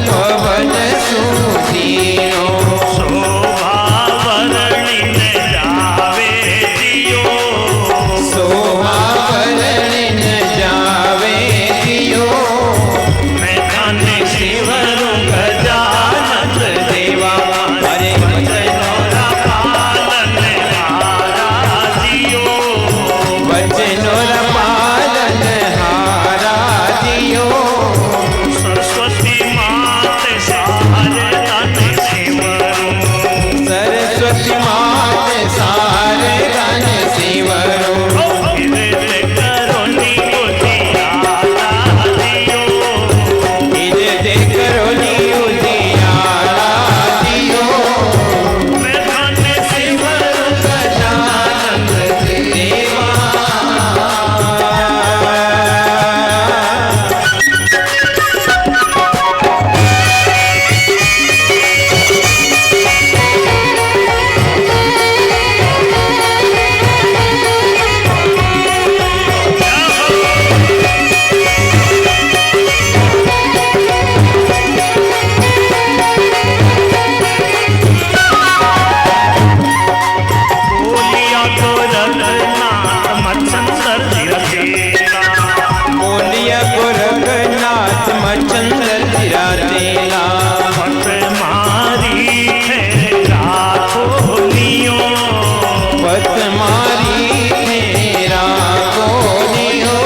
पवन सुदीनो शोभा वर्णिन जावे दियो शोभा वर्णिन जावे दियो मैं धन्य शिवरु गजानन देवा अरे वचनोरा पालन हारा दियो वचनोर पालन हारा दियो सरस्वती मात सारे तन शिवरु सरस्वती मात सारे गण शिवरो इरे करोनी उजियारा दियो इरे करोनी उजियारा दियो मैं धन्य शिवरु गजानन देवा बोलिया तो रघुनाथ मच्छंदर रचेला बोलिया गोरखनाथ मचंद्र जिरातेला पट मारी है लाखों लियो पत मारी तेरा गोरियो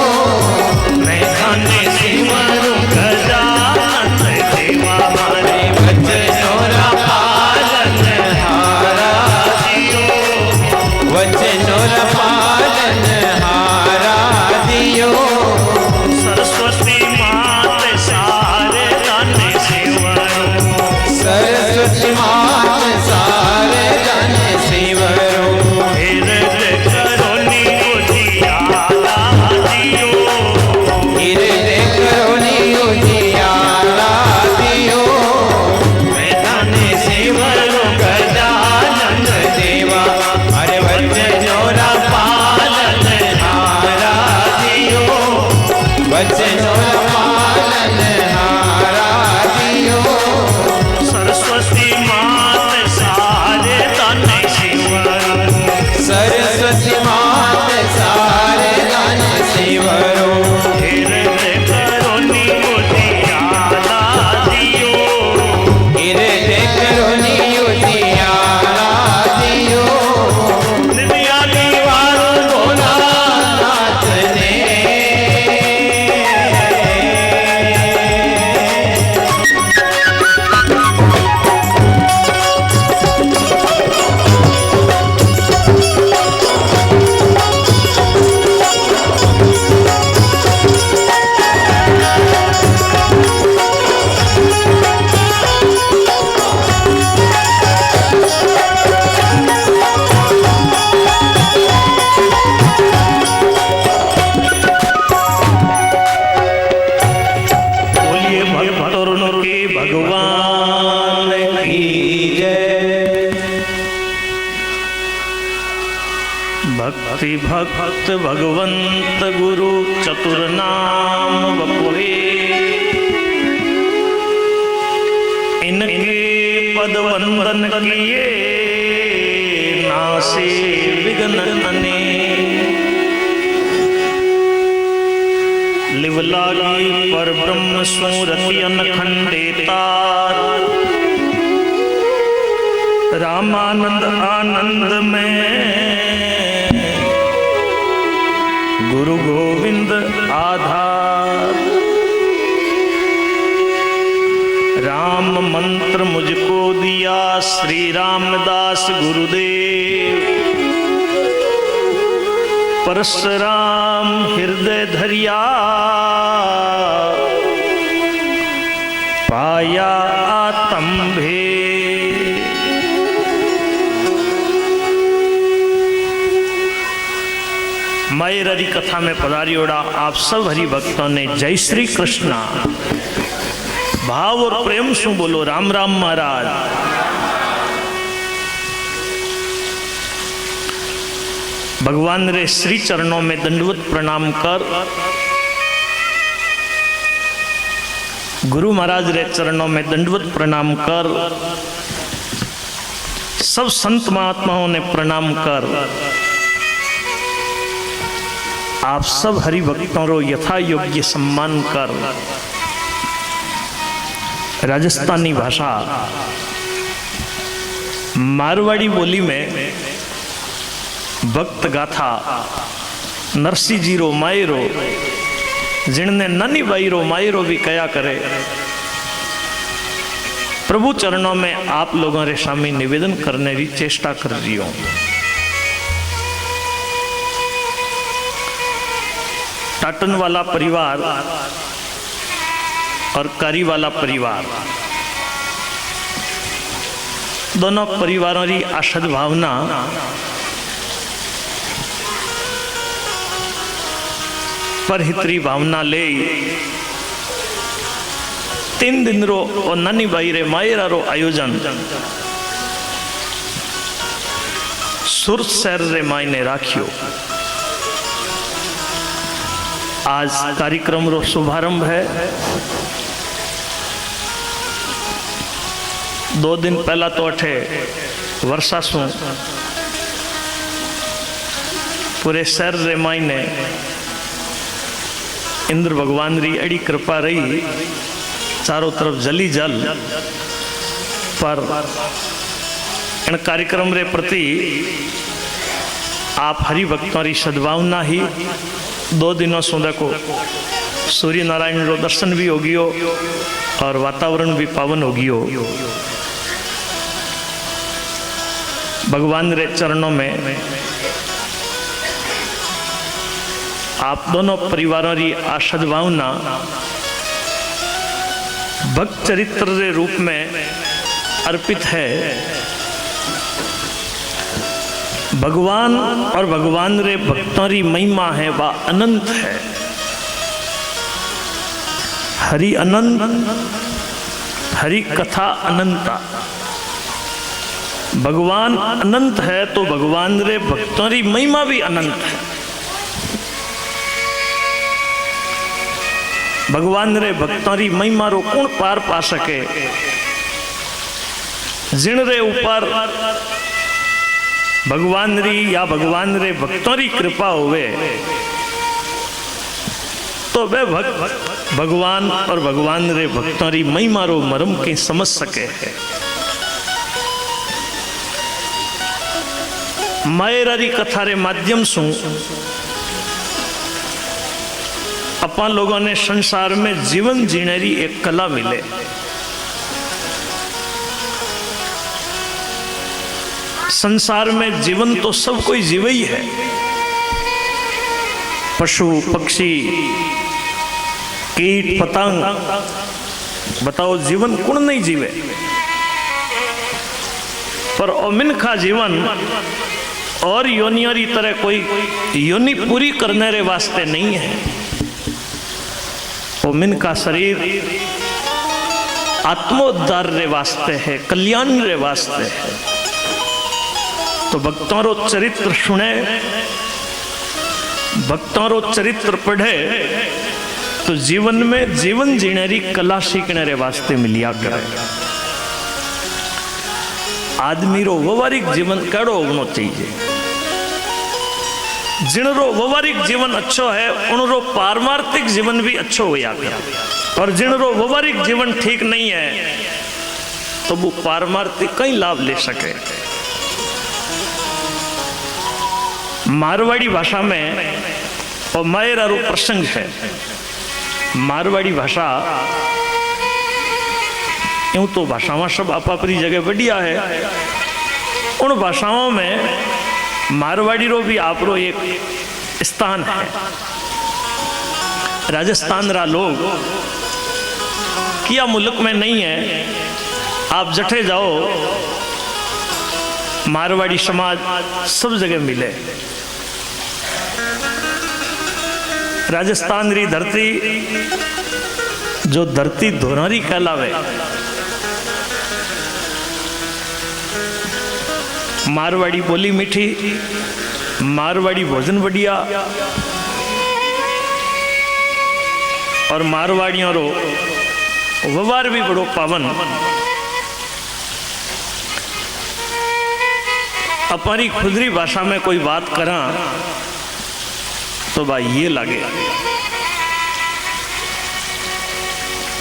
मैं धन्य शिवरु गजानन देवा मारे वचनोरा पालन हारा दियो वचनोर पालन हारा दियो सरस्वती मात सारे धन्य शिवरु सरस्वती मात सारे गण शिवरो हृदय करोनी उजियारा दियो हृदय करोनी उजियारा दियो मैं धन्य शिवरु गजानन देवा अरे वचनोरा पालन हारा दियो वचनोरा पालन हारा दियो सरस्वती मात सारे धन्य शिवरु सरस्वती मात सारे गण शिवरो हृदय करोनी उजियारा दियो हृदय करोनी उजियारा दियो नित्या दीवारो बोला नाथ ने बोलिए भक्तों के भगवान की जय भक्ति भक्त भगवंत गुरु चतुर नाम बपुरे इनके पद वंदन किए नासे विघ्न अने लिवलागी पर ब्रह्म सुरति अनखंडे तार रामानंद आनंद में गुरु गोविंद आधार राम मंत्र मुझको दिया श्री रामदास गुरुदेव परशुराम हृदय धरिया पाया आत्म भेद मायर हरि कथा में पधारियोड़ा आप सब हरि भक्तों ने जय श्री कृष्णा भाव और प्रेम सु बोलो राम राम महाराज। भगवान रे श्री चरणों में दंडवत प्रणाम कर गुरु महाराज रे चरणों में दंडवत प्रणाम कर, सब संत महात्माओं ने प्रणाम कर, आप सब हरि भक्तों रो यथा योग्य सम्मान कर। राजस्थानी भाषा मारवाड़ी बोली में भक्त गाथा नरसी जी रो मायरो जिनने ननी बाई रो मायरो भी कया करे। प्रभु चरणों में आप लोगों रे सामने निवेदन करने की चेष्टा कर रही हूं। टाटन वाला परिवार और कारी वाला परिवार, दोनों परिवारों की आशद भावना परहितरी भावना ले 3 दिन रो और नानी बाई रे मायरा रो आयोजन सुरत शहर रे मायने राखियो। आज कार्यक्रम रो शुभारंभ है। 2 दिन पहला तो अठे वर्षा सु पूरे शहर रे मायने इंद्र भगवान री अड़ी कृपा रही, चारों तरफ जली जल। पर इन कार्यक्रम रे प्रति आप हरि भक्तों री सद्भावना ही 2 दिनों से देखो सूर्य नारायण रो दर्शन भी हो गयो और वातावरण भी पावन हो गयो। भगवान रे चरणों में आप दोनों परिवारों की आशद भावना भक्त चरित्र के रूप में अर्पित है। भगवान और भगवान रे भक्तों की महिमा है वह अनंत है। हरि अनंत, हरि कथा अनंता। भगवान अनंत है तो भगवान रे भक्तों की महिमा भी अनंत है। भगवान रे भक्तों री महिमा रो कौन पार पा सके। जिन रे ऊपर भगवान री या भगवान रे भक्तों री कृपा होवे तो वे भक्त भगवान और भगवान रे भक्तों री महिमा रो मर्म के समझ सके। मायरा री कथा रे माध्यम से अपन लोगों ने संसार में जीवन जीने की एक कला मिले। संसार में जीवन तो सब कोई जीवे ही है। पशु पक्षी कीट पतंग, बताओ जीवन कौन नहीं जीवे। पर ओमिन का जीवन और योनियों की तरह कोई योनि पूरी करने रे वास्ते नहीं है। ओमिन का शरीर आत्मोद्धार रे वास्ते है, कल्याण रे वास्ते है। तो भक्तों रो चरित्र सुने, भक्तों रो चरित्र पढ़े तो जीवन में जीवन जीने री कला सीखने रे वास्ते मिलिया करे। आदमी रो व्यवहारिक जीवन केड़ो होना चाहिए। जिनरो व्यवहारिक जीवन अच्छो है उनरो पारमार्थिक जीवन भी अच्छो होया करे। और जिनरो व्यवहारिक जीवन ठीक नहीं है तो वो पारमार्थिक कई लाभ ले सके। मारवाड़ी भाषा में और मायरा रो प्रसंग है। मारवाड़ी भाषा यूं तो भाषाओं सब आप अपनी जगह बढ़िया है। उन भाषाओं में मारवाड़ी रो भी आप रो एक स्थान है। राजस्थान रा लोग किया मुल्क में नहीं है, आप जठे जाओ मारवाड़ी समाज सब जगह मिले। राजस्थान री धरती जो धरती धोनारी कहलावे, मारवाड़ी बोली मीठी, मारवाड़ी भोजन बढ़िया और मारवाड़ियों रो व्यवहार भी बड़ो पावन। अपनी खुदरी भाषा में कोई बात करा तो भाई ये लगे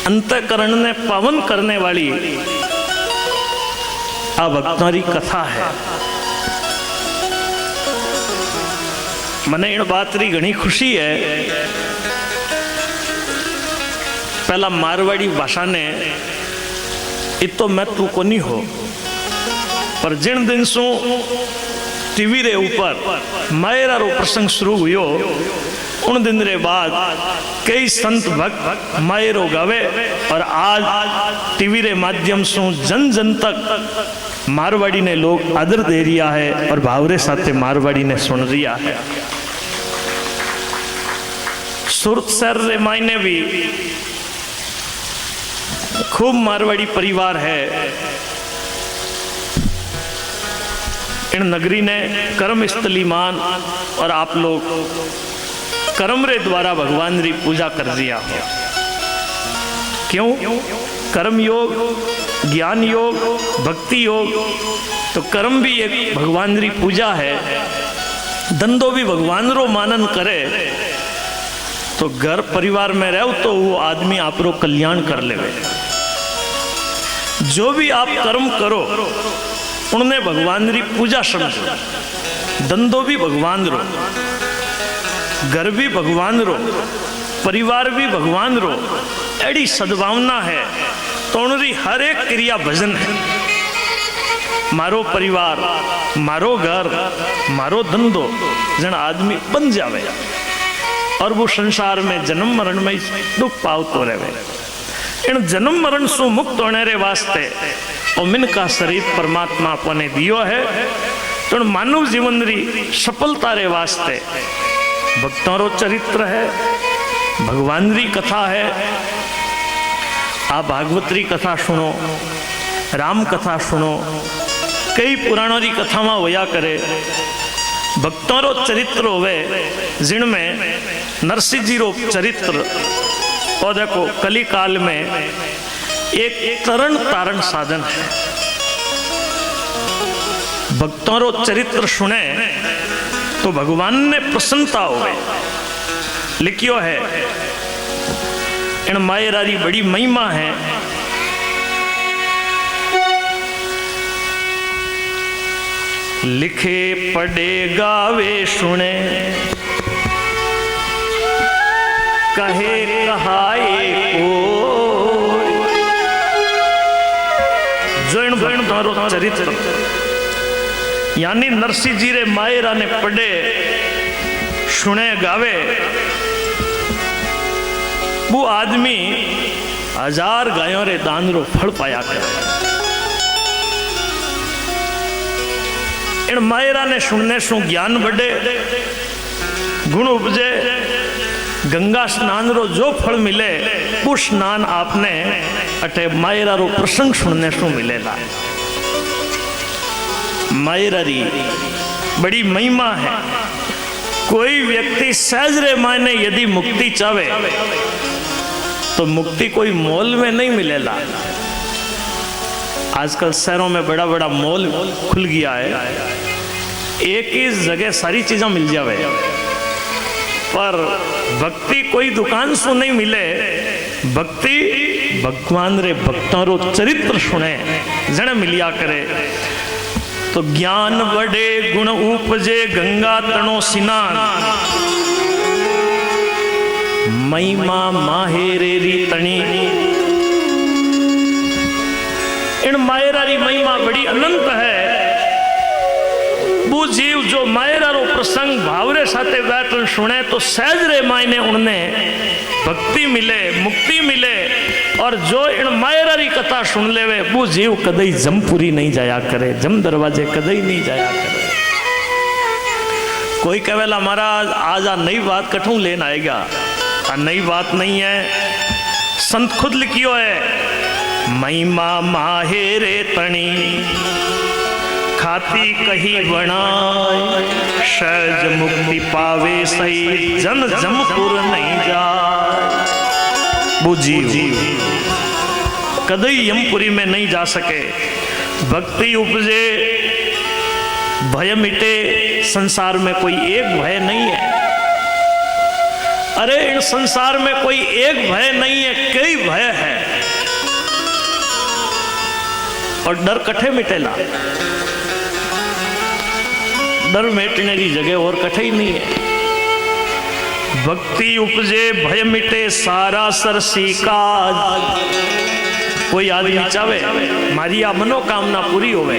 अंतःकरण ने पावन करने वाली आ भक्तों की कथा है। मने इन बात री घनी खुशी है। पहला मारवाड़ी भाषा ने इतो महत्व को नहीं हो, पर जिन दिन सु टीवी रे ऊपर मायरा रो प्रसंग शुरू हुयो उन दिन रे बाद कई संत भक्त मायरो गावे और आज टीवी रे माध्यम से जन जन तक मारवाड़ी ने लोग आदर दे रिया है और भावरे साथे मारवाड़ी ने सुन रिया है। सूरत शहर रे मायने भी खूब मारवाड़ी परिवार है। इन नगरी ने कर्म स्थली मान और आप लोग कर्म रे द्वारा भगवान री पूजा कर दिया हो। क्यों? कर्म योग, ज्ञान योग, भक्ति योग, तो कर्म भी एक भगवान री पूजा है। धंधो भी भगवान रो मानन करे तो घर परिवार में रहो तो वो आदमी आप रो कल्याण कर लेवे। जो भी आप कर्म करो उनने भगवान री पूजा समझो। धंधो भी भगवान रो, घर भी भगवान रो, परिवार भी भगवान रो, एड़ी सद्भावना है तो उनरी हर एक क्रिया भजन है। मारो परिवार, मारो घर, मारो धंधो जन आदमी बन जावे और वो संसार में जन्म मरण में दुख पावतो रहे। इन जन्म मरण से मुक्त होने रे वास्ते और मिन का शरीर परमात्मा अपने दियो है। तो मानव जीवन री सफलता रे वास्ते भक्तों रो चरित्र है, भगवान री कथा है। आप भागवत री कथा सुनो, राम कथा सुनो, कई पुराणों री कथा में होया करे। भक्तों रो चरित्र होवे जिनमें नरसिंह जी रो चरित्र और देखो कली काल में एक तरण तारण साधन है। भक्तों रो चरित्र सुने तो भगवान ने प्रसन्नता होवे। लिखियो है इन मायरा री बड़ी महिमा है। लिखे पढ़े गावे सुने कहे कहाए को जो इन भक्तों रो चरित्र यानी नरसिंह जी रे मायरा ने पढ़े सुने गावे वो आदमी 1000 गायों रे दान रो फल पाया करे। इन मायरा ने सुनने सु ज्ञान बढ़े, गुण उपजे, गंगा स्नान रो जो फल मिले वो स्नान आपने अटे मायरा रो प्रसंग सुनने सु मिलेला। मायरा री बड़ी महिमा है। कोई व्यक्ति सहज रे मायने यदि मुक्ति चाहे तो मुक्ति कोई मॉल में नहीं मिलेला। आजकल शहरों में बड़ा बड़ा मॉल खुल गया है, एक ही जगह सारी चीजें मिल जावे, पर भक्ति कोई दुकान से नहीं मिले। भक्ति भगवान रे भक्तों रो चरित्र सुने जने मिलिया करे तो ज्ञान बढ़े, गुण उपजे, गंगा तणो स्नान, महिमा माहेरे री तणी। इन मायरा री महिमा बड़ी अनंत है। वो जीव जो मायरा रो प्रसंग भावरे साथे बैठन सुने तो सहज रे मायने उनने भक्ति मिले, मुक्ति मिले। और जो इन मायरा री कथा सुन लेवे वो जीव कदई जमपुरी नहीं जाया करे, जम दरवाजे कदई नहीं जाया करे। कोई कहेला महाराज आज आ नई बात कठू लेन आएगा, आ नई बात नहीं है। संत खुद लिखियो है महिमा माहेरे तणी, खाती कही बनाए, सहज मुक्ति पावे सही, जन जमपुर नहीं जाए। वो जीव कदई यमपुरी में नहीं जा सके। भक्ति उपजे भय मिटे, संसार में कोई एक भय नहीं है। अरे इन संसार में कोई एक भय नहीं है, कई भय है। और डर कठे मिटेला, डर मिटने की जगह और कठे ही नहीं है। भक्ति उपजे भय मिटे, सारा सरसी का। कोई आदमी चाहे मारी आ मनोकामना पूरी होवे,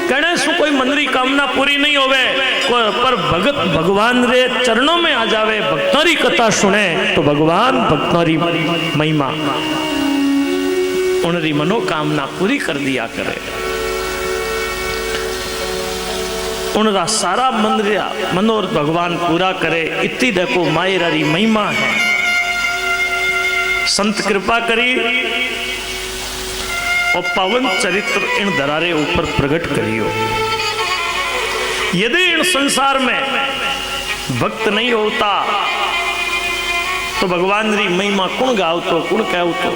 कहने सु कोई मंदरी कामना पूरी नहीं होवे, पर भगत भगवान रे चरणों में आ जावे, भक्तारी कथा सुने तो भगवान भक्तारी महिमा उनरी मनोकामना पूरी कर दिया करे। उनका सारा मनोरथ भगवान पूरा करे। इतनी देखो मायरारी महिमा है। संत कृपा करी और पावन चरित्र इन दरारे ऊपर प्रकट करियो। यदि इन संसार में भक्त नहीं होता तो भगवान री महिमा कौन गावतो, कौन कहतो।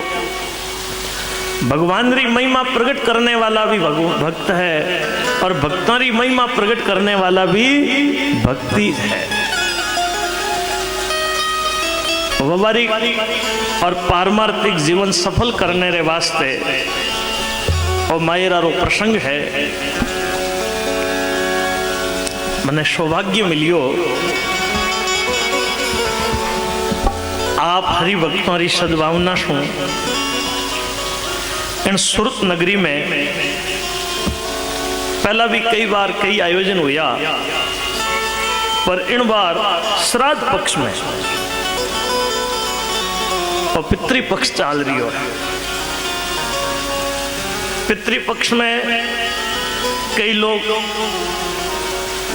भगवान री महिमा प्रकट करने वाला भी भक्त है और भक्तों री महिमा प्रकट करने वाला भी भक्ति है। व्यवहारिक और पारमार्थिक जीवन सफल करने रे वास्ते और मायरा रो प्रसंग है। मने सौभाग्य मिलियो आप हरि भक्तों री सद्भावना सु इन सूरत नगरी में पहला भी कई बार कई आयोजन हुआ, पर इन बार श्राद्ध पक्ष में और पितृपक्ष चाल रही हो। पितृपक्ष में कई लोग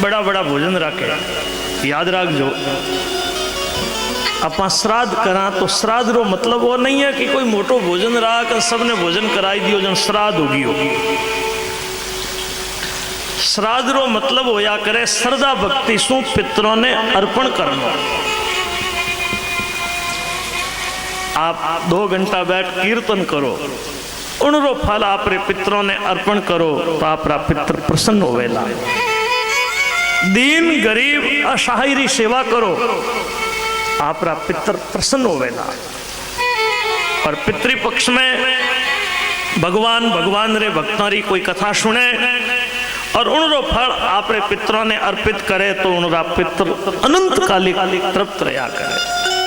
बड़ा बड़ा भोजन रखे। याद रखो, अपा श्राद्ध करा तो श्राद्ध रो मतलब वो नहीं है कि कोई मोटो भोजन रहा कर सबने भोजन कराई दियो जन श्राद्ध होगी। श्राद्ध रो मतलब होया करे श्रद्धा भक्ति सु पितरों ने अर्पण करना। आप 2 घंटा बैठ कीर्तन करो, उनरो फल आप रे पितरों ने अर्पण करो तो आप रा पितर प्रसन्न होवेला। दीन गरीब असहाय री सेवा करो, आप रा पितर प्रसन्न होवेला। और पितृपक्ष में भगवान रे भक्तों री कोई कथा सुने और उनरो फल आप रे पितरों ने अर्पित करे तो उनरा पितर अनंत कालिक तृप्त रहा करे।